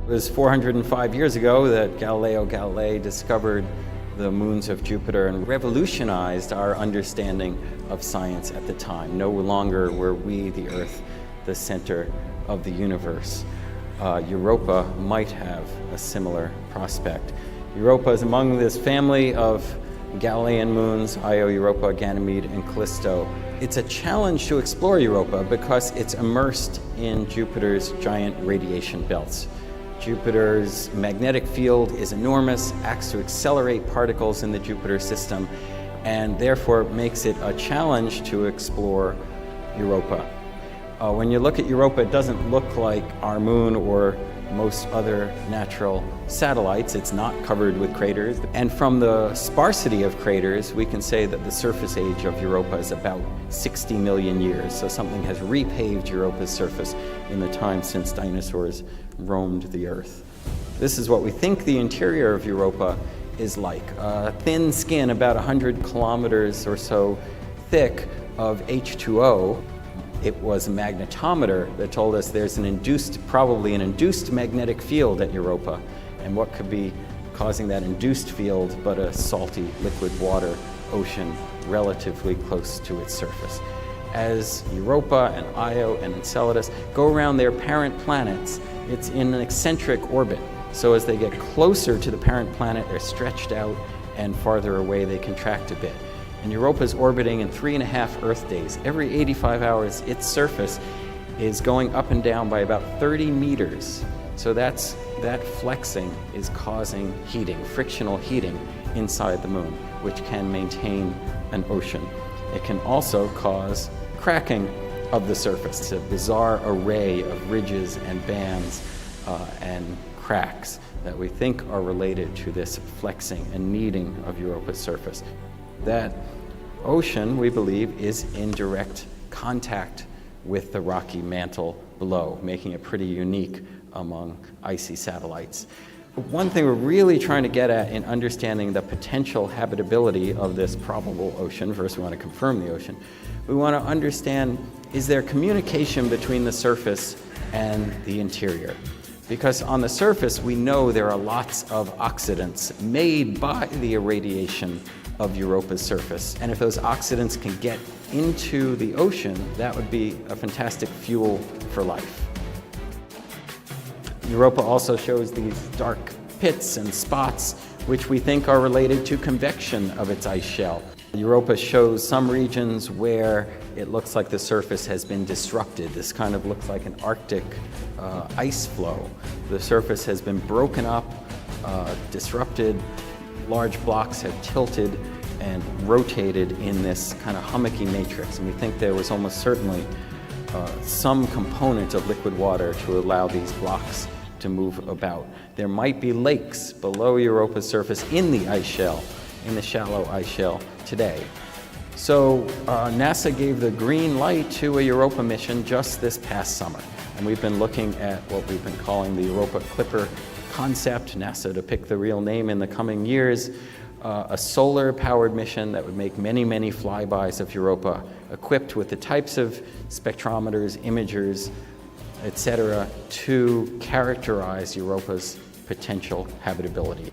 It was 405 years ago that Galileo Galilei discovered the moons of Jupiter and revolutionized our understanding of science at the time. No longer were we, the Earth, the center of the universe. Europa might have a similar prospect. Europa is among this family of Galilean moons, Io, Europa, Ganymede, and Callisto. It's a challenge to explore Europa because it's immersed in Jupiter's giant radiation belts. Jupiter's magnetic field is enormous, acts to accelerate particles in the Jupiter system, and therefore makes it a challenge to explore Europa. When you look at Europa, it doesn't look like our moon or most other natural satellites. It's not covered with craters. And from the sparsity of craters, we can say that the surface age of Europa is about 60 million years. So something has repaved Europa's surface in the time since dinosaurs roamed the Earth. This is what we think the interior of Europa is like. A thin skin, about 100 kilometers or so thick, of H2O. It was a magnetometer that told us there's probably an induced magnetic field at Europa. And what could be causing that induced field but a salty liquid water ocean relatively close to its surface. As Europa and Io and Enceladus go around their parent planets, it's in an eccentric orbit. So as they get closer to the parent planet, they're stretched out, and farther away they contract a bit. And Europa's orbiting in 3.5 Earth days. Every 85 hours, its surface is going up and down by about 30 meters. So that flexing is causing heating, frictional heating inside the moon, which can maintain an ocean. It can also cause cracking of the surface. It's a bizarre array of ridges and bands and cracks that we think are related to this flexing and kneading of Europa's surface. That ocean, we believe, is in direct contact with the rocky mantle below, making it pretty unique among icy satellites. One thing we're really trying to get at in understanding the potential habitability of this probable ocean, first we want to confirm the ocean, we want to understand, is there communication between the surface and the interior? Because on the surface, we know there are lots of oxidants made by the irradiation of Europa's surface. And if those oxidants can get into the ocean, that would be a fantastic fuel for life. Europa also shows these dark pits and spots, which we think are related to convection of its ice shell. Europa shows some regions where it looks like the surface has been disrupted. This kind of looks like an Arctic ice flow. The surface has been broken up, disrupted. Large blocks have tilted and rotated in this kind of hummocky matrix. And we think there was almost certainly some component of liquid water to allow these blocks to move about. There might be lakes below Europa's surface in the ice shell, in the shallow ice shell today. So NASA gave the green light to a Europa mission just this past summer. And we've been looking at what we've been calling the Europa Clipper concept, NASA to pick the real name in the coming years, a solar-powered mission that would make many, many flybys of Europa, equipped with the types of spectrometers, imagers, etc., to characterize Europa's potential habitability.